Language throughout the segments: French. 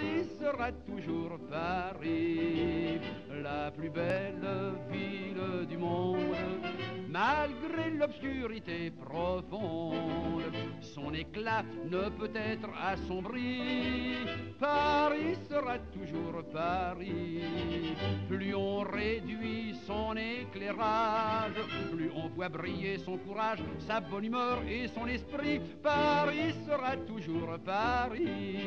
Paris sera toujours Paris, la plus belle ville du monde. Malgré l'obscurité profonde, son éclat ne peut être assombri. Paris sera toujours Paris. Plus on réduit son éclairage, plus on voit briller son courage, sa bonne humeur et son esprit. Paris sera toujours Paris.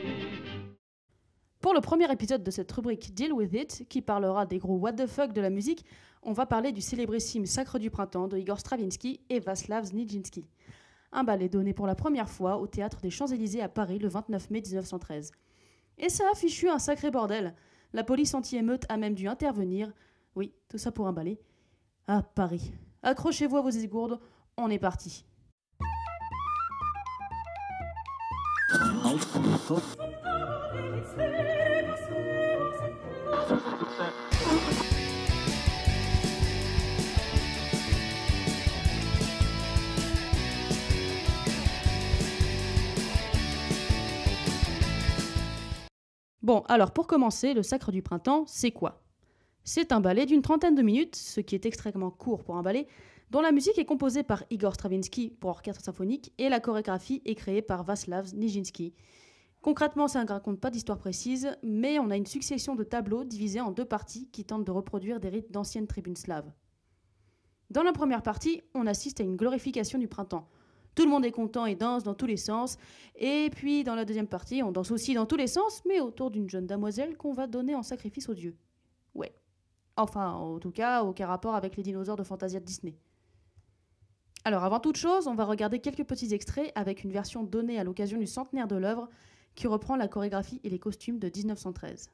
Pour le premier épisode de cette rubrique Deal With It, qui parlera des gros what the fuck de la musique, on va parler du célébrissime Sacre du Printemps de Igor Stravinsky et Václav Nijinsky. Un ballet donné pour la première fois au Théâtre des Champs-Élysées à Paris le 29 mai 1913. Et ça a fichu un sacré bordel. La police anti-émeute a même dû intervenir. Oui, tout ça pour un ballet. Ah, Paris. Accrochez-vous à vos esgourdes, on est parti. Bon, alors pour commencer, le Sacre du Printemps, c'est quoi? C'est un ballet d'une trentaine de minutes, ce qui est extrêmement court pour un ballet, dont la musique est composée par Igor Stravinsky pour orchestre symphonique et la chorégraphie est créée par Václav Nijinsky. Concrètement, ça ne raconte pas d'histoire précise, mais on a une succession de tableaux divisés en deux parties qui tentent de reproduire des rites d'anciennes tribunes slaves. Dans la première partie, on assiste à une glorification du printemps. Tout le monde est content et danse dans tous les sens. Et puis, dans la deuxième partie, on danse aussi dans tous les sens, mais autour d'une jeune damoiselle qu'on va donner en sacrifice aux dieux. Ouais. Enfin, en tout cas, aucun rapport avec les dinosaures de Fantasia de Disney. Alors, avant toute chose, on va regarder quelques petits extraits avec une version donnée à l'occasion du centenaire de l'œuvre qui reprend la chorégraphie et les costumes de 1913.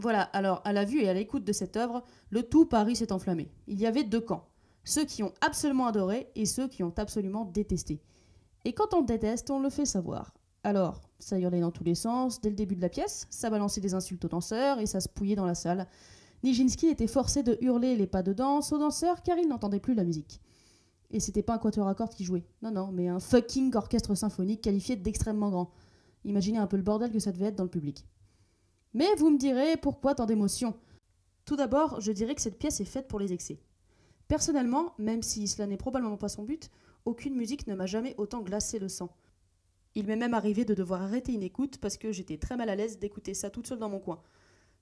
Voilà, alors à la vue et à l'écoute de cette œuvre, le tout Paris s'est enflammé. Il y avait deux camps, ceux qui ont absolument adoré et ceux qui ont absolument détesté. Et quand on déteste, on le fait savoir. Alors, ça hurlait dans tous les sens, dès le début de la pièce, ça balançait des insultes aux danseurs et ça se pouillait dans la salle. Nijinsky était forcé de hurler les pas de danse aux danseurs car il n'entendait plus la musique. Et c'était pas un quatuor à cordes qui jouait, non, mais un fucking orchestre symphonique qualifié d'extrêmement grand. Imaginez un peu le bordel que ça devait être dans le public. Mais vous me direz, pourquoi tant d'émotions? Tout d'abord, je dirais que cette pièce est faite pour les excès. Personnellement, même si cela n'est probablement pas son but, aucune musique ne m'a jamais autant glacé le sang. Il m'est même arrivé de devoir arrêter une écoute parce que j'étais très mal à l'aise d'écouter ça toute seule dans mon coin.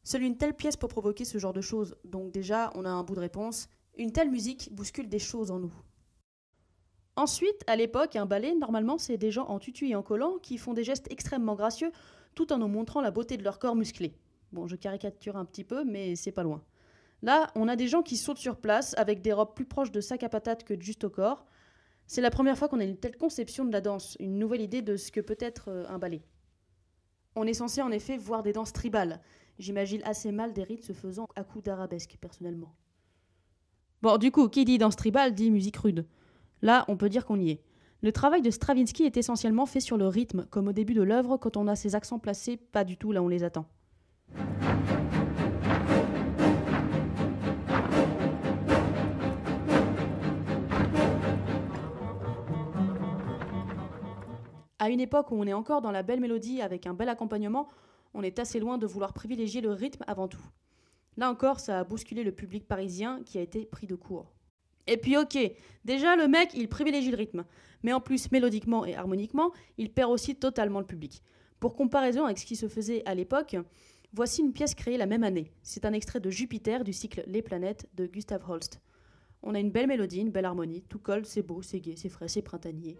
Seule une telle pièce peut provoquer ce genre de choses, donc déjà on a un bout de réponse. Une telle musique bouscule des choses en nous. Ensuite, à l'époque, un ballet, normalement, c'est des gens en tutu et en collant qui font des gestes extrêmement gracieux tout en nous montrant la beauté de leur corps musclé. Bon, je caricature un petit peu, mais c'est pas loin. Là, on a des gens qui sautent sur place avec des robes plus proches de sac à patates que de juste au corps. C'est la première fois qu'on a une telle conception de la danse, une nouvelle idée de ce que peut être un ballet. On est censé en effet voir des danses tribales. J'imagine assez mal des rites se faisant à coups d'arabesque, personnellement. Bon, du coup, qui dit danse tribale dit musique rude. Là, on peut dire qu'on y est. Le travail de Stravinsky est essentiellement fait sur le rythme, comme au début de l'œuvre quand on a ses accents placés pas du tout là où on les attend. À une époque où on est encore dans la belle mélodie avec un bel accompagnement, on est assez loin de vouloir privilégier le rythme avant tout. Là encore, ça a bousculé le public parisien qui a été pris de court. Et puis ok, déjà le mec il privilégie le rythme, mais en plus mélodiquement et harmoniquement, il perd aussi totalement le public. Pour comparaison avec ce qui se faisait à l'époque, voici une pièce créée la même année. C'est un extrait de Jupiter du cycle Les planètes de Gustav Holst. On a une belle mélodie, une belle harmonie, tout colle, c'est beau, c'est gai, c'est frais, c'est printanier.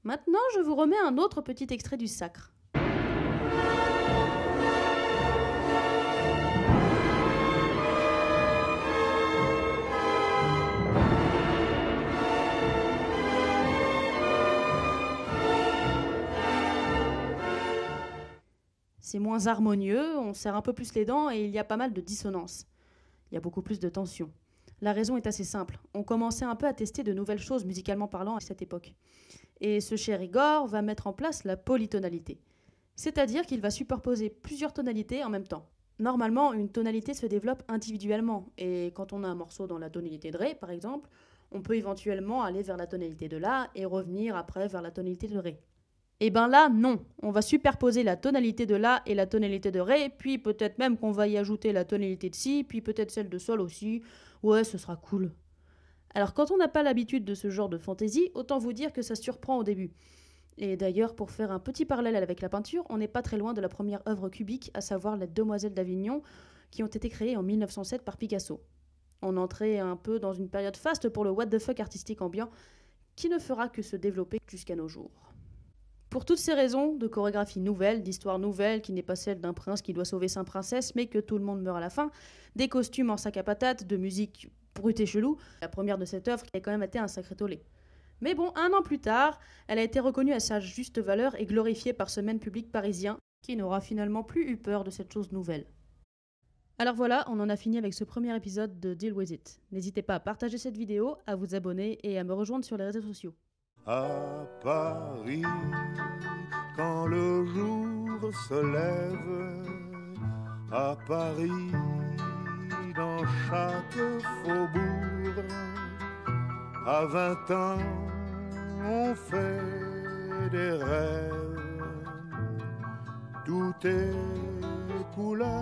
Maintenant, je vous remets un autre petit extrait du Sacre. C'est moins harmonieux, on serre un peu plus les dents et il y a pas mal de dissonances. Il y a beaucoup plus de tension. La raison est assez simple. On commençait un peu à tester de nouvelles choses musicalement parlant à cette époque. Et ce cher Igor va mettre en place la polytonalité. C'est-à-dire qu'il va superposer plusieurs tonalités en même temps. Normalement, une tonalité se développe individuellement. Et quand on a un morceau dans la tonalité de Ré, par exemple, on peut éventuellement aller vers la tonalité de La et revenir après vers la tonalité de Ré. Et ben là, non. On va superposer la tonalité de La et la tonalité de Ré, puis peut-être même qu'on va y ajouter la tonalité de Si, puis peut-être celle de Sol aussi. Ouais, ce sera cool. Alors quand on n'a pas l'habitude de ce genre de fantaisie, autant vous dire que ça surprend au début. Et d'ailleurs, pour faire un petit parallèle avec la peinture, on n'est pas très loin de la première œuvre cubique, à savoir les Demoiselles d'Avignon, qui ont été créées en 1907 par Picasso. On entrait un peu dans une période faste pour le what the fuck artistique ambiant, qui ne fera que se développer jusqu'à nos jours. Pour toutes ces raisons, de chorégraphie nouvelle, d'histoire nouvelle, qui n'est pas celle d'un prince qui doit sauver sa princesse, mais que tout le monde meurt à la fin, des costumes en sac à patates, de musique brute et chelou, la première de cette œuvre qui a quand même été un sacré tollé. Mais bon, 1 an plus tard, elle a été reconnue à sa juste valeur et glorifiée par ce même public parisien, qui n'aura finalement plus eu peur de cette chose nouvelle. Alors voilà, on en a fini avec ce premier épisode de Deal With It. N'hésitez pas à partager cette vidéo, à vous abonner et à me rejoindre sur les réseaux sociaux. À Paris, quand le jour se lève, à Paris, dans chaque faubourg, à 20 ans, on fait des rêves, tout est couleur